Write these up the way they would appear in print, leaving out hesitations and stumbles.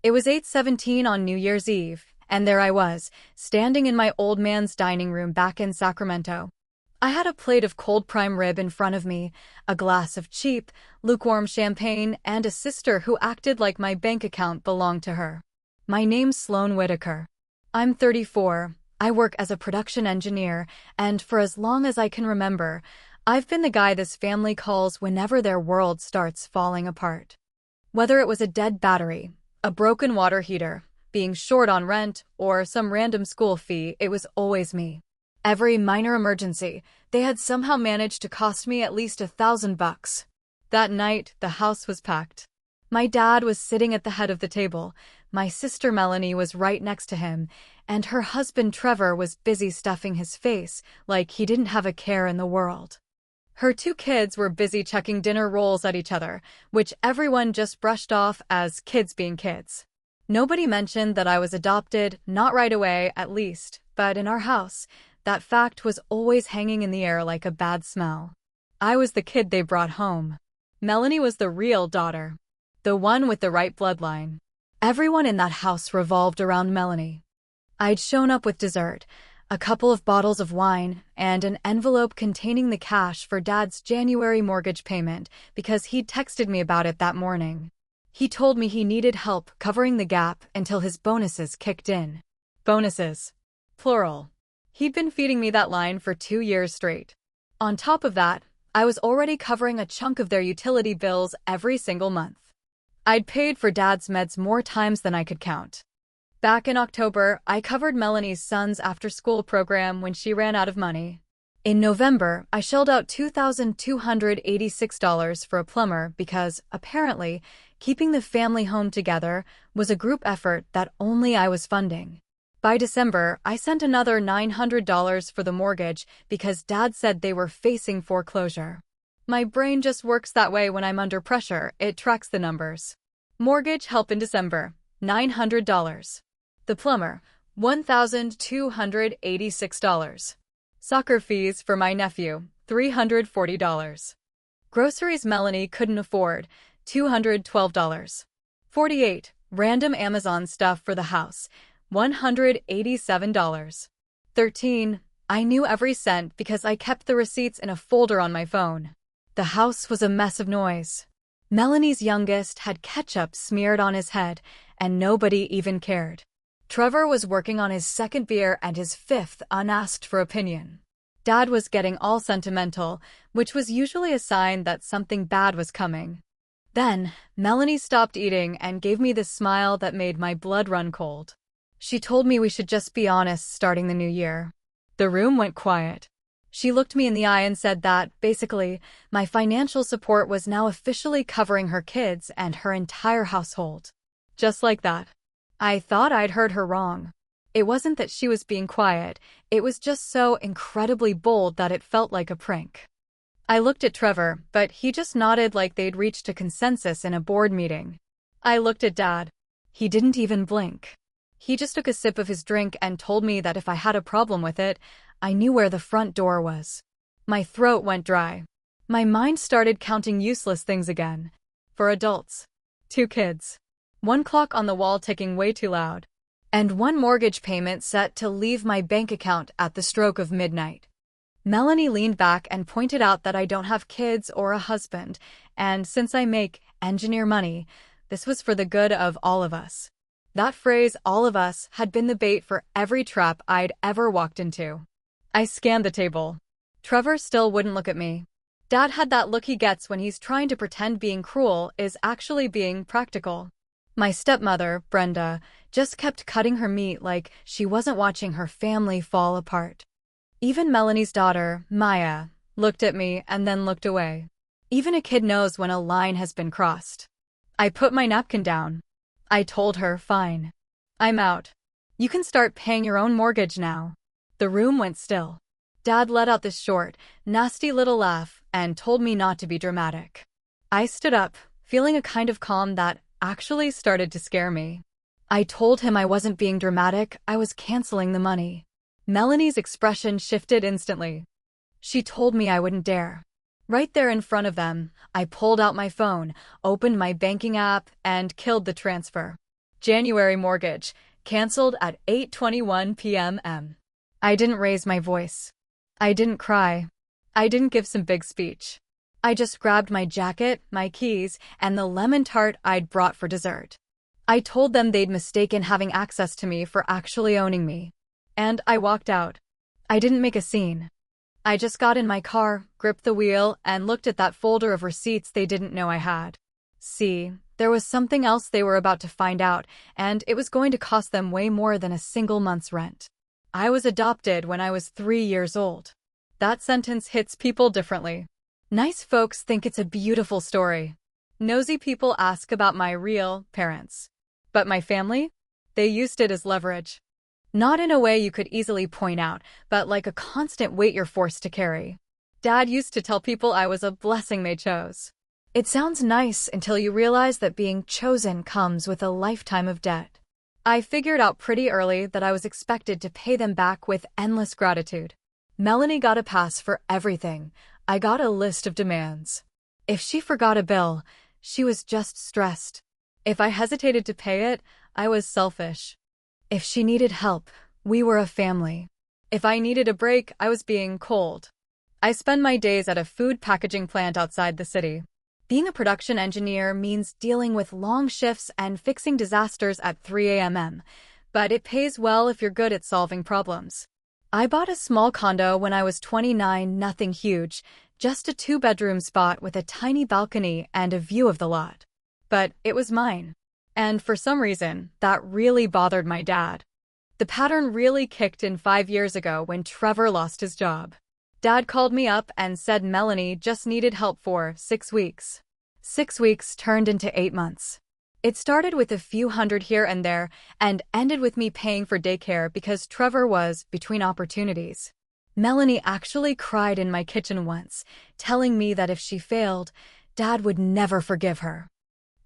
It was 8:17 on New Year's Eve, and there I was, standing in my old man's dining room back in Sacramento. I had a plate of cold prime rib in front of me, a glass of cheap, lukewarm champagne, and a sister who acted like my bank account belonged to her. My name's Sloan Whitaker. I'm 34, I work as a production engineer, and for as long as I can remember, I've been the guy this family calls whenever their world starts falling apart. Whether it was a dead battery, a broken water heater, being short on rent, or some random school fee, it was always me. Every minor emergency, they had somehow managed to cost me at least $1,000. That night, the house was packed. My dad was sitting at the head of the table, my sister Melanie was right next to him, and her husband Trevor was busy stuffing his face like he didn't have a care in the world. Her two kids were busy chucking dinner rolls at each other, which everyone just brushed off as kids being kids. Nobody mentioned that I was adopted, not right away at least, but in our house, that fact was always hanging in the air like a bad smell. I was the kid they brought home. Melanie was the real daughter, the one with the right bloodline. Everyone in that house revolved around Melanie. I'd shown up with dessert, a couple of bottles of wine, and an envelope containing the cash for Dad's January mortgage payment because he'd texted me about it that morning. He told me he needed help covering the gap until his bonuses kicked in. Bonuses. Plural. He'd been feeding me that line for 2 years straight. On top of that, I was already covering a chunk of their utility bills every single month. I'd paid for Dad's meds more times than I could count. Back in October, I covered Melanie's son's after-school program when she ran out of money. In November, I shelled out $2,286 for a plumber because, apparently, keeping the family home together was a group effort that only I was funding. By December, I sent another $900 for the mortgage because Dad said they were facing foreclosure. My brain just works that way when I'm under pressure, it tracks the numbers. Mortgage help in December, $900. The plumber, $1,286. Soccer fees for my nephew, $340. Groceries Melanie couldn't afford, $212. 48. Random Amazon stuff for the house, $187. 13. I knew every cent because I kept the receipts in a folder on my phone. The house was a mess of noise. Melanie's youngest had ketchup smeared on his head, and nobody even cared. Trevor was working on his second beer and his fifth unasked for opinion. Dad was getting all sentimental, which was usually a sign that something bad was coming. Then, Melanie stopped eating and gave me this smile that made my blood run cold. She told me we should just be honest starting the new year. The room went quiet. She looked me in the eye and said that, basically, my financial support was now officially covering her kids and her entire household. Just like that. I thought I'd heard her wrong. It wasn't that she was being quiet, it was just so incredibly bold that it felt like a prank. I looked at Trevor, but he just nodded like they'd reached a consensus in a board meeting. I looked at Dad. He didn't even blink. He just took a sip of his drink and told me that if I had a problem with it, I knew where the front door was. My throat went dry. My mind started counting useless things again. For adults. 2 kids. 1 clock on the wall ticking way too loud. And 1 mortgage payment set to leave my bank account at the stroke of midnight. Melanie leaned back and pointed out that I don't have kids or a husband, and since I make engineer money, this was for the good of all of us. That phrase, all of us, had been the bait for every trap I'd ever walked into. I scanned the table. Trevor still wouldn't look at me. Dad had that look he gets when he's trying to pretend being cruel is actually being practical. My stepmother, Brenda, just kept cutting her meat like she wasn't watching her family fall apart. Even Melanie's daughter, Maya, looked at me and then looked away. Even a kid knows when a line has been crossed. I put my napkin down. I told her, fine. I'm out. You can start paying your own mortgage now. The room went still. Dad let out this short, nasty little laugh and told me not to be dramatic. I stood up, feeling a kind of calm that actually started to scare me. I told him I wasn't being dramatic, I was canceling the money. Melanie's expression shifted instantly. She told me I wouldn't dare. Right there in front of them, I pulled out my phone, opened my banking app, and killed the transfer. January mortgage, canceled at 8:21 p.m. I didn't raise my voice. I didn't cry. I didn't give some big speech. I just grabbed my jacket, my keys, and the lemon tart I'd brought for dessert. I told them they'd mistaken having access to me for actually owning me. And I walked out. I didn't make a scene. I just got in my car, gripped the wheel, and looked at that folder of receipts they didn't know I had. See, there was something else they were about to find out, and it was going to cost them way more than a single month's rent. I was adopted when I was 3 years old. That sentence hits people differently. Nice folks think it's a beautiful story. Nosy people ask about my real parents. But my family? They used it as leverage. Not in a way you could easily point out, but like a constant weight you're forced to carry. Dad used to tell people I was a blessing they chose. It sounds nice until you realize that being chosen comes with a lifetime of debt. I figured out pretty early that I was expected to pay them back with endless gratitude. Melanie got a pass for everything. I got a list of demands. If she forgot a bill, she was just stressed. If I hesitated to pay it, I was selfish. If she needed help, we were a family. If I needed a break, I was being cold. I spend my days at a food packaging plant outside the city. Being a production engineer means dealing with long shifts and fixing disasters at 3 a.m., but it pays well if you're good at solving problems. I bought a small condo when I was 29, nothing huge, just a 2-bedroom spot with a tiny balcony and a view of the lot. But it was mine. And for some reason, that really bothered my dad. The pattern really kicked in 5 years ago when Trevor lost his job. Dad called me up and said Melanie just needed help for 6 weeks. 6 weeks turned into 8 months. It started with a few hundred here and there and ended with me paying for daycare because Trevor was between opportunities. Melanie actually cried in my kitchen once, telling me that if she failed, Dad would never forgive her.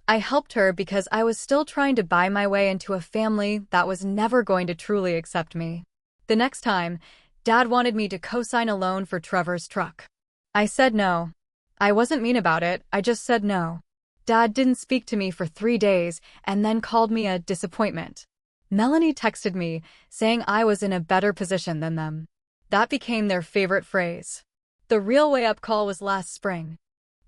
I helped her because I was still trying to buy my way into a family that was never going to truly accept me. The next time, Dad wanted me to co-sign a loan for Trevor's truck. I said no. I wasn't mean about it, I just said no. Dad didn't speak to me for 3 days and then called me a disappointment. Melanie texted me, saying I was in a better position than them. That became their favorite phrase. The real wake-up call was last spring.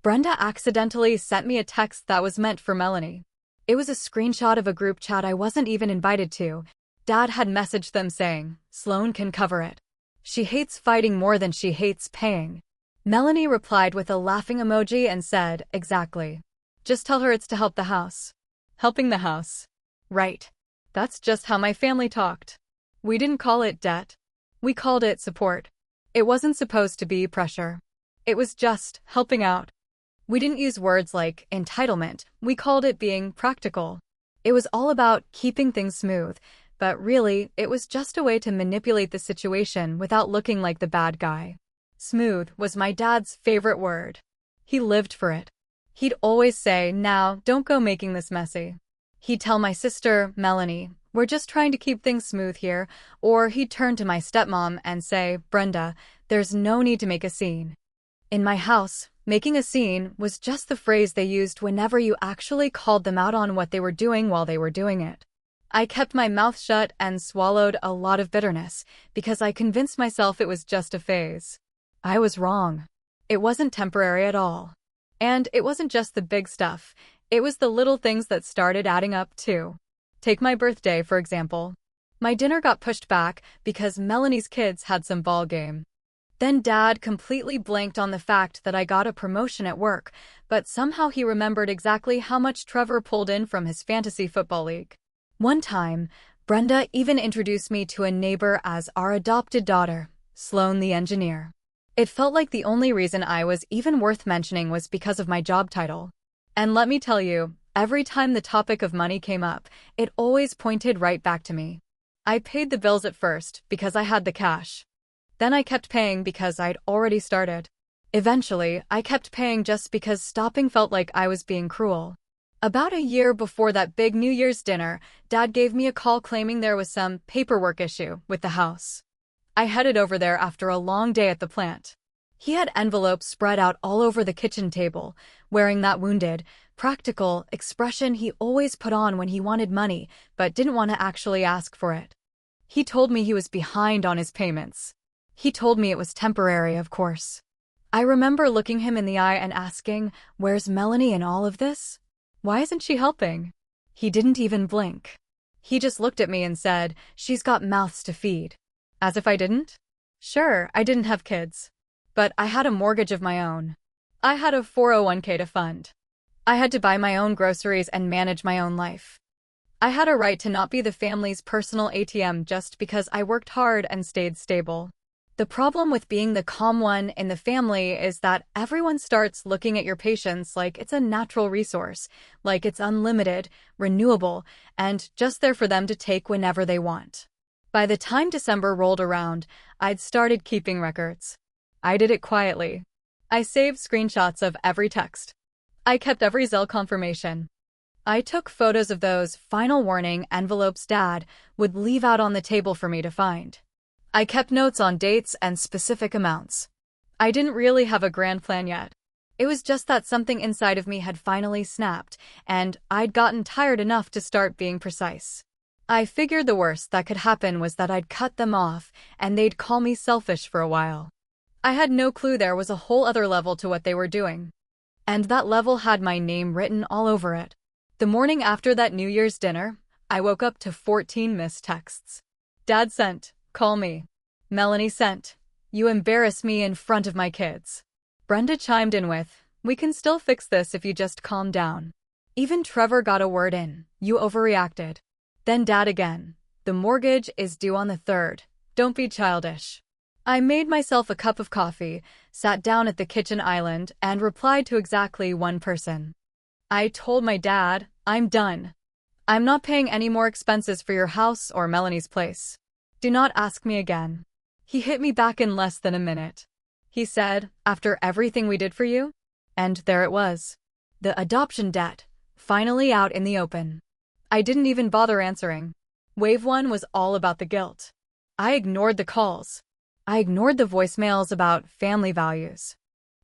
Brenda accidentally sent me a text that was meant for Melanie. It was a screenshot of a group chat I wasn't even invited to. Dad had messaged them saying, "Sloan can cover it. She hates fighting more than she hates paying." Melanie replied with a laughing emoji and said, "Exactly. Just tell her it's to help the house." Helping the house. Right. That's just how my family talked. We didn't call it debt. We called it support. It wasn't supposed to be pressure. It was just helping out. We didn't use words like entitlement. We called it being practical. It was all about keeping things smooth, but really, it was just a way to manipulate the situation without looking like the bad guy. Smooth was my dad's favorite word. He lived for it. He'd always say, "Now, don't go making this messy." He'd tell my sister, Melanie, "We're just trying to keep things smooth here," or he'd turn to my stepmom and say, "Brenda, there's no need to make a scene." In my house, making a scene was just the phrase they used whenever you actually called them out on what they were doing while they were doing it. I kept my mouth shut and swallowed a lot of bitterness because I convinced myself it was just a phase. I was wrong. It wasn't temporary at all. And it wasn't just the big stuff. It was the little things that started adding up too. Take my birthday, for example. My dinner got pushed back because Melanie's kids had some ball game. Then Dad completely blanked on the fact that I got a promotion at work, but somehow he remembered exactly how much Trevor pulled in from his fantasy football league. One time, Brenda even introduced me to a neighbor as our adopted daughter, Sloan the engineer. It felt like the only reason I was even worth mentioning was because of my job title. And let me tell you, every time the topic of money came up, it always pointed right back to me. I paid the bills at first because I had the cash. Then I kept paying because I'd already started. Eventually, I kept paying just because stopping felt like I was being cruel. About a year before that big New Year's dinner, Dad gave me a call claiming there was some paperwork issue with the house. I headed over there after a long day at the plant. He had envelopes spread out all over the kitchen table, wearing that wounded, practical expression he always put on when he wanted money but didn't want to actually ask for it. He told me he was behind on his payments. He told me it was temporary, of course. I remember looking him in the eye and asking, "Where's Melanie in all of this? Why isn't she helping?" He didn't even blink. He just looked at me and said, "She's got mouths to feed." As if I didn't? Sure, I didn't have kids. But I had a mortgage of my own. I had a 401k to fund. I had to buy my own groceries and manage my own life. I had a right to not be the family's personal ATM just because I worked hard and stayed stable. The problem with being the calm one in the family is that everyone starts looking at your patience like it's a natural resource, like it's unlimited, renewable, and just there for them to take whenever they want. By the time December rolled around, I'd started keeping records. I did it quietly. I saved screenshots of every text. I kept every Zelle confirmation. I took photos of those final warning envelopes Dad would leave out on the table for me to find. I kept notes on dates and specific amounts. I didn't really have a grand plan yet. It was just that something inside of me had finally snapped, and I'd gotten tired enough to start being precise. I figured the worst that could happen was that I'd cut them off, and they'd call me selfish for a while. I had no clue there was a whole other level to what they were doing. And that level had my name written all over it. The morning after that New Year's dinner, I woke up to 14 missed texts. Dad sent, "Call me." Melanie sent, "You embarrass me in front of my kids." Brenda chimed in with, "We can still fix this if you just calm down." Even Trevor got a word in, "You overreacted." Then Dad again, "The mortgage is due on the 3rd. Don't be childish." I made myself a cup of coffee, sat down at the kitchen island, and replied to exactly one person. I told my dad, "I'm done. I'm not paying any more expenses for your house or Melanie's place. Do not ask me again." He hit me back in less than a minute. He said, "After everything we did for you?" And there it was. The adoption debt, finally out in the open. I didn't even bother answering. Wave 1 was all about the guilt. I ignored the calls. I ignored the voicemails about family values.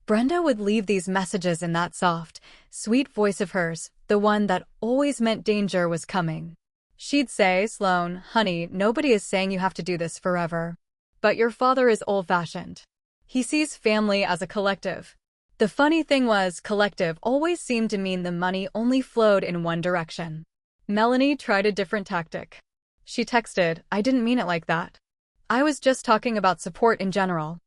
Brenda would leave these messages in that soft, sweet voice of hers, the one that always meant danger was coming. She'd say, "Sloan, honey, nobody is saying you have to do this forever. But your father is old-fashioned. He sees family as a collective." The funny thing was, collective always seemed to mean the money only flowed in one direction. Melanie tried a different tactic. She texted, "I didn't mean it like that. I was just talking about support in general."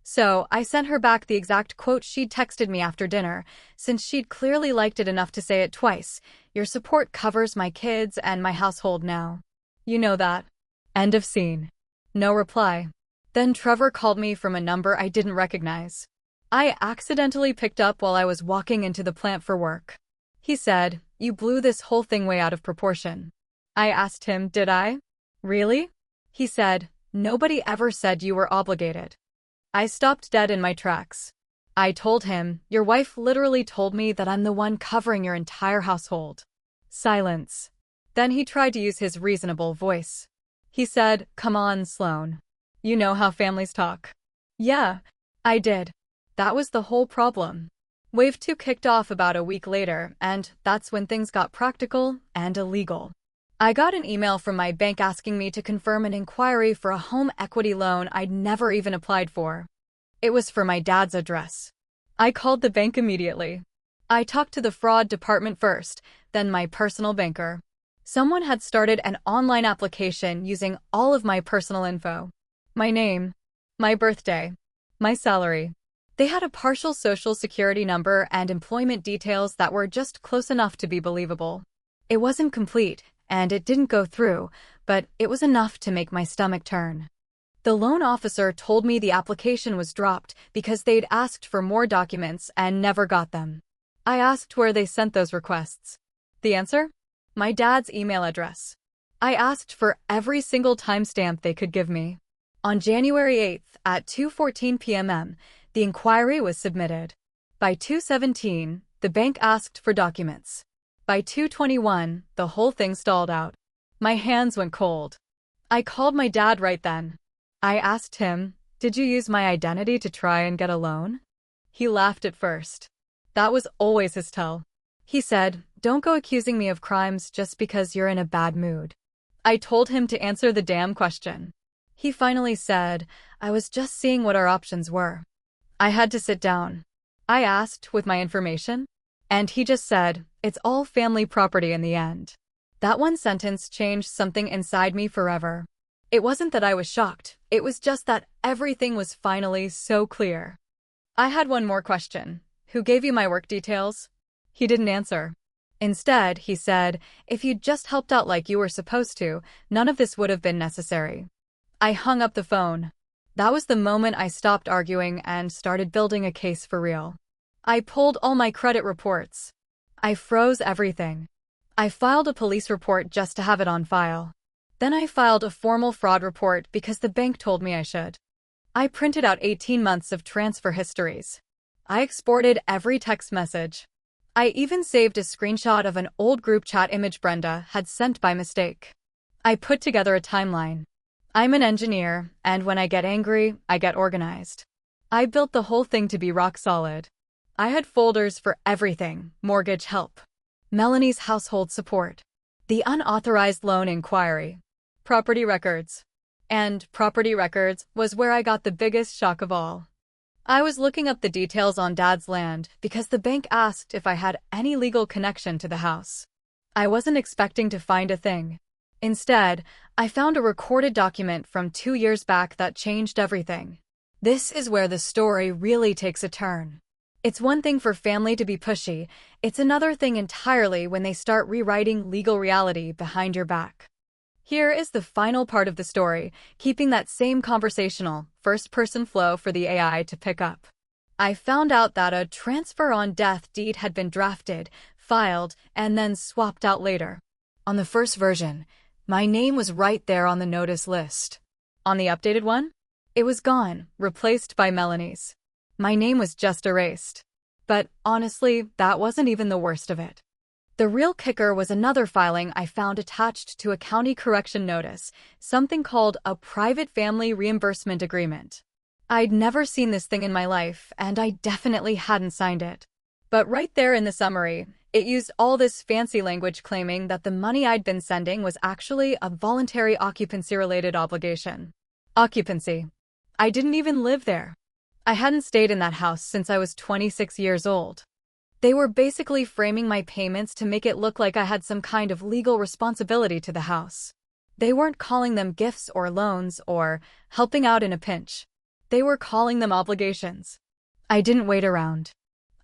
So I sent her back the exact quote she'd texted me after dinner, since she'd clearly liked it enough to say it twice. "Your support covers my kids and my household now. You know that." End of scene. No reply. Then Trevor called me from a number I didn't recognize. I accidentally picked up while I was walking into the plant for work. He said, "You blew this whole thing way out of proportion." I asked him, "Did I? Really?" He said, "Nobody ever said you were obligated." I stopped dead in my tracks. I told him, "Your wife literally told me that I'm the one covering your entire household." Silence. Then he tried to use his reasonable voice. He said, "Come on, Sloan. You know how families talk." Yeah, I did. That was the whole problem. Wave 2 kicked off about a week later, and that's when things got practical and illegal. I got an email from my bank asking me to confirm an inquiry for a home equity loan I'd never even applied for. It was for my dad's address. I called the bank immediately. I talked to the fraud department first, then my personal banker. Someone had started an online application using all of my personal info. My name, my birthday, my salary. They had a partial social security number and employment details that were just close enough to be believable. It wasn't complete, and it didn't go through, but it was enough to make my stomach turn. The loan officer told me the application was dropped because they'd asked for more documents and never got them. I asked where they sent those requests. The answer? My dad's email address. I asked for every single timestamp they could give me. On January 8th at 2:14 p.m., the inquiry was submitted. By 2:17, the bank asked for documents. By 2:21, the whole thing stalled out. My hands went cold. I called my dad right then. I asked him, Did you use my identity to try and get a loan? He laughed at first. That was always his tell. He said, don't go accusing me of crimes just because you're in a bad mood. I told him to answer the damn question. He finally said, I was just seeing what our options were. I had to sit down. I asked, with my information? And he just said, it's all family property in the end. That one sentence changed something inside me forever. It wasn't that I was shocked, it was just that everything was finally so clear. I had one more question. Who gave you my work details? He didn't answer. Instead, he said, if you'd just helped out like you were supposed to, none of this would have been necessary. I hung up the phone. That was the moment I stopped arguing and started building a case for real. I pulled all my credit reports. I froze everything. I filed a police report just to have it on file. Then I filed a formal fraud report because the bank told me I should. I printed out 18 months of transfer histories. I exported every text message. I even saved a screenshot of an old group chat image Brenda had sent by mistake. I put together a timeline. I'm an engineer, and when I get angry, I get organized. I built the whole thing to be rock solid. I had folders for everything: mortgage help, Melanie's household support, the unauthorized loan inquiry, property records. And property records was where I got the biggest shock of all. I was looking up the details on Dad's land because the bank asked if I had any legal connection to the house. I wasn't expecting to find a thing. Instead, I found a recorded document from 2 years back that changed everything. This is where the story really takes a turn. It's one thing for family to be pushy, it's another thing entirely when they start rewriting legal reality behind your back. Here is the final part of the story, keeping that same conversational, first-person flow for the AI to pick up. I found out that a transfer on death deed had been drafted, filed, and then swapped out later. On the first version, my name was right there on the notice list. On the updated one, it was gone, replaced by Melanie's. My name was just erased. But honestly, that wasn't even the worst of it. The real kicker was another filing I found attached to a county correction notice, something called a private family reimbursement agreement. I'd never seen this thing in my life, and I definitely hadn't signed it. But right there in the summary, it used all this fancy language claiming that the money I'd been sending was actually a voluntary occupancy-related obligation. Occupancy. I didn't even live there. I hadn't stayed in that house since I was 26 years old. They were basically framing my payments to make it look like I had some kind of legal responsibility to the house. They weren't calling them gifts or loans or helping out in a pinch. They were calling them obligations. I didn't wait around.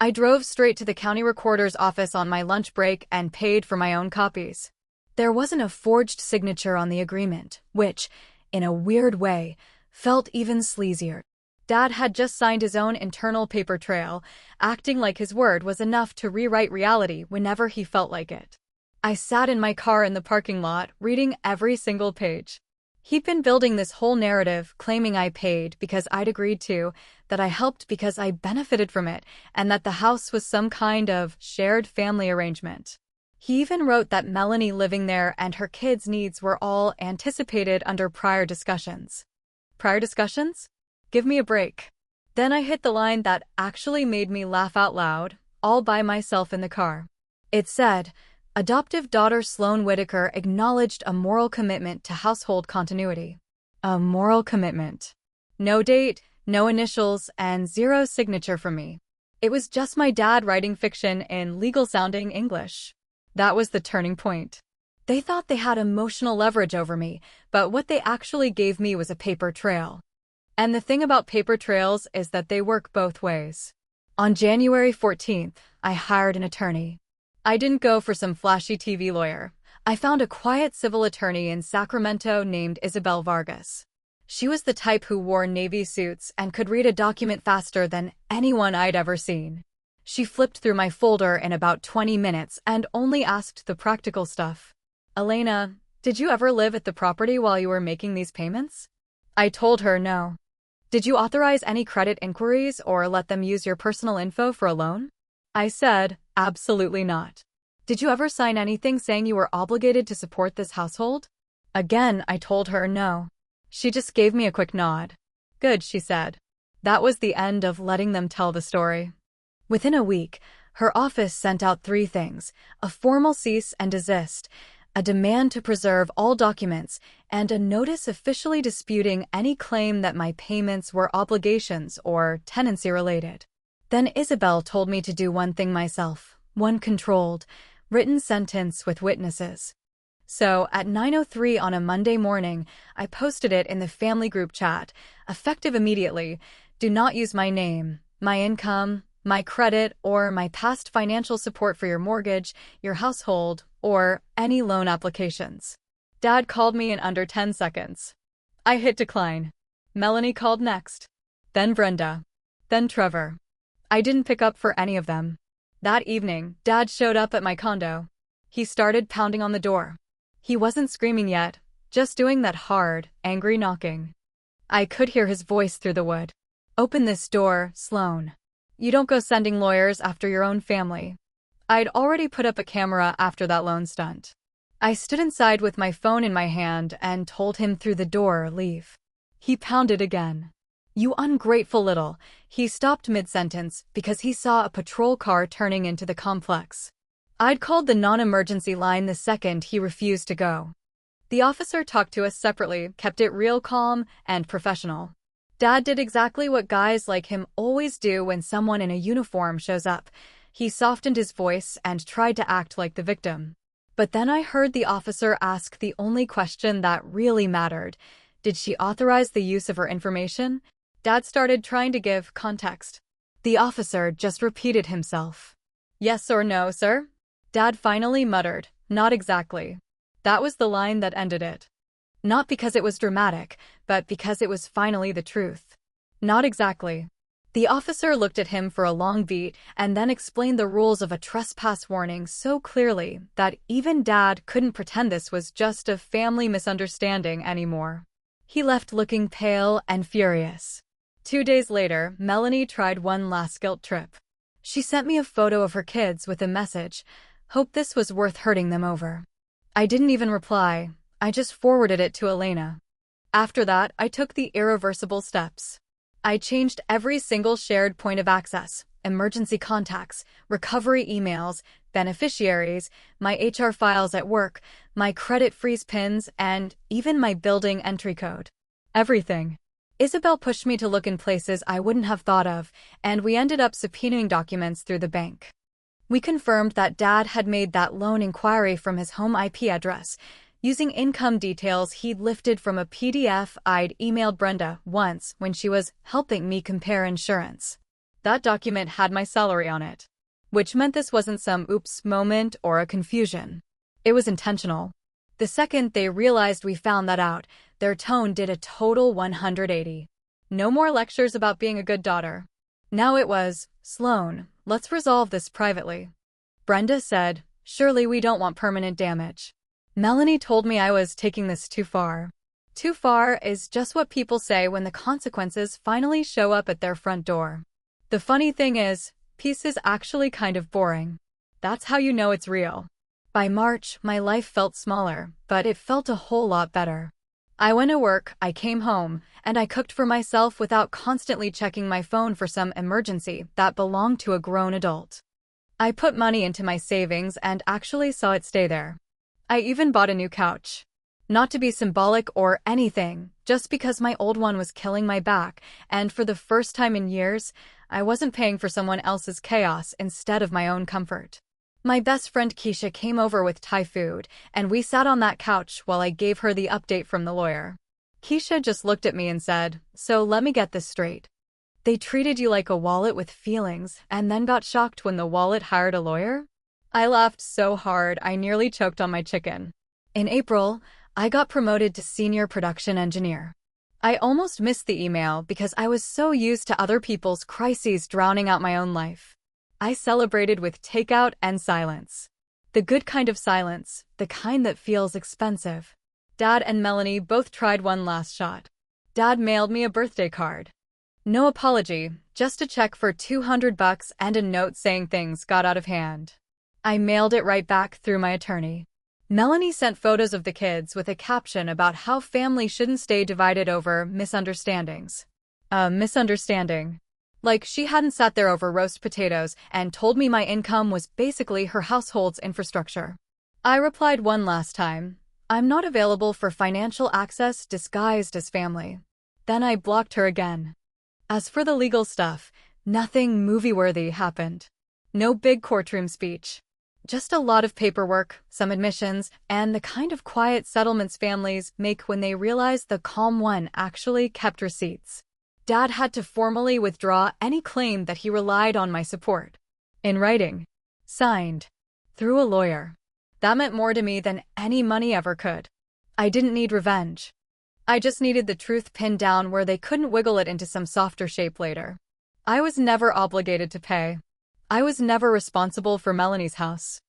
I drove straight to the county recorder's office on my lunch break and paid for my own copies. There wasn't a forged signature on the agreement, which, in a weird way, felt even sleazier. Dad had just signed his own internal paper trail, acting like his word was enough to rewrite reality whenever he felt like it. I sat in my car in the parking lot, reading every single page. He'd been building this whole narrative, claiming I paid because I'd agreed to, that I helped because I benefited from it, and that the house was some kind of shared family arrangement. He even wrote that Melanie living there and her kids' needs were all anticipated under prior discussions. Prior discussions? Give me a break. Then I hit the line that actually made me laugh out loud, all by myself in the car. It said, adoptive daughter Sloan Whitaker acknowledged a moral commitment to household continuity. A moral commitment. No date, no initials, and zero signature from me. It was just my dad writing fiction in legal-sounding English. That was the turning point. They thought they had emotional leverage over me, but what they actually gave me was a paper trail. And the thing about paper trails is that they work both ways. On January 14th, I hired an attorney. I didn't go for some flashy TV lawyer. I found a quiet civil attorney in Sacramento named Isabel Vargas. She was the type who wore navy suits and could read a document faster than anyone I'd ever seen. She flipped through my folder in about 20 minutes and only asked the practical stuff. Elena, did you ever live at the property while you were making these payments? I told her no. Did you authorize any credit inquiries or let them use your personal info for a loan? I said, absolutely not. Did you ever sign anything saying you were obligated to support this household? Again, I told her no. She just gave me a quick nod. Good, she said. That was the end of letting them tell the story. Within a week, her office sent out 3 things: a formal cease and desist, a demand to preserve all documents, and a notice officially disputing any claim that my payments were obligations or tenancy-related. Then Isabel told me to do one thing myself, one controlled, written sentence with witnesses. So, at 9:03 on a Monday morning, I posted it in the family group chat, effective immediately: do not use my name, my income, my credit, or my past financial support for your mortgage, your household, or any loan applications. Dad called me in under 10 seconds. I hit decline. Melanie called next. Then Brenda. Then Trevor. I didn't pick up for any of them. That evening, Dad showed up at my condo. He started pounding on the door. He wasn't screaming yet, just doing that hard, angry knocking. I could hear his voice through the wood. Open this door, Sloane. You don't go sending lawyers after your own family. I'd already put up a camera after that loan stunt. I stood inside with my phone in my hand and told him through the door, leave. He pounded again. You ungrateful little. He stopped mid-sentence because he saw a patrol car turning into the complex. I'd called the non-emergency line the second he refused to go. The officer talked to us separately, kept it real calm and professional. Dad did exactly what guys like him always do when someone in a uniform shows up. He softened his voice and tried to act like the victim. But then I heard the officer ask the only question that really mattered. Did she authorize the use of her information? Dad started trying to give context. The officer just repeated himself. Yes or no, sir? Dad finally muttered, not exactly. That was the line that ended it. Not because it was dramatic, but because it was finally the truth. Not exactly. The officer looked at him for a long beat and then explained the rules of a trespass warning so clearly that even Dad couldn't pretend this was just a family misunderstanding anymore. He left looking pale and furious. 2 days later, Melanie tried one last guilt trip. She sent me a photo of her kids with a message: hope this was worth hurting them over. I didn't even reply. I just forwarded it to Elena. After that, I took the irreversible steps. I changed every single shared point of access: emergency contacts, recovery emails, beneficiaries, my HR files at work, my credit freeze pins, and even my building entry code. Everything. Isabel pushed me to look in places I wouldn't have thought of, and we ended up subpoenaing documents through the bank. We confirmed that Dad had made that loan inquiry from his home IP address, using income details he'd lifted from a PDF I'd emailed Brenda once when she was helping me compare insurance. That document had my salary on it, which meant this wasn't some oops moment or a confusion. It was intentional. The second they realized we found that out, their tone did a total 180. No more lectures about being a good daughter. Now it was, Sloane, let's resolve this privately. Brenda said, surely we don't want permanent damage. Melanie told me I was taking this too far. Too far is just what people say when the consequences finally show up at their front door. The funny thing is, peace is actually kind of boring. That's how you know it's real. By March, my life felt smaller, but it felt a whole lot better. I went to work, I came home, and I cooked for myself without constantly checking my phone for some emergency that belonged to a grown adult. I put money into my savings and actually saw it stay there. I even bought a new couch. Not to be symbolic or anything, just because my old one was killing my back, and for the first time in years, I wasn't paying for someone else's chaos instead of my own comfort. My best friend Keisha came over with Thai food, and we sat on that couch while I gave her the update from the lawyer. Keisha just looked at me and said, so let me get this straight. They treated you like a wallet with feelings and then got shocked when the wallet hired a lawyer? I laughed so hard I nearly choked on my chicken. In April, I got promoted to senior production engineer. I almost missed the email because I was so used to other people's crises drowning out my own life. I celebrated with takeout and silence. The good kind of silence, the kind that feels expensive. Dad and Melanie both tried one last shot. Dad mailed me a birthday card. No apology, just a check for $200 and a note saying things got out of hand. I mailed it right back through my attorney. Melanie sent photos of the kids with a caption about how family shouldn't stay divided over misunderstandings. A misunderstanding. Like she hadn't sat there over roast potatoes and told me my income was basically her household's infrastructure. I replied one last time. I'm not available for financial access disguised as family. Then I blocked her again. As for the legal stuff, nothing movie-worthy happened. No big courtroom speech. Just a lot of paperwork, some admissions, and the kind of quiet settlements families make when they realize the calm one actually kept receipts. Dad had to formally withdraw any claim that he relied on my support. In writing. Signed. Through a lawyer. That meant more to me than any money ever could. I didn't need revenge. I just needed the truth pinned down where they couldn't wiggle it into some softer shape later. I was never obligated to pay. I was never responsible for Melanie's house.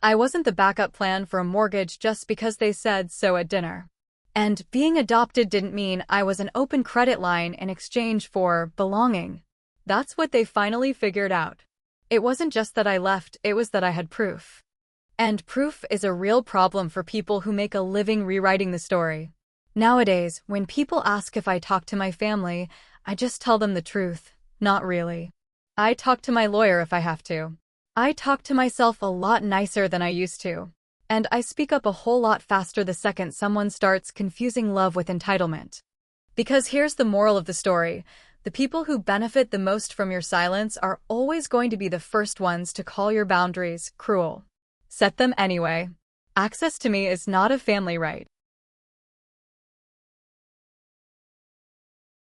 I wasn't the backup plan for a mortgage just because they said so at dinner. And being adopted didn't mean I was an open credit line in exchange for belonging. That's what they finally figured out. It wasn't just that I left, it was that I had proof. And proof is a real problem for people who make a living rewriting the story. Nowadays, when people ask if I talk to my family, I just tell them the truth. Not really. I talk to my lawyer if I have to. I talk to myself a lot nicer than I used to. And I speak up a whole lot faster the second someone starts confusing love with entitlement. Because here's the moral of the story. The people who benefit the most from your silence are always going to be the first ones to call your boundaries cruel. Set them anyway. Access to me is not a family right.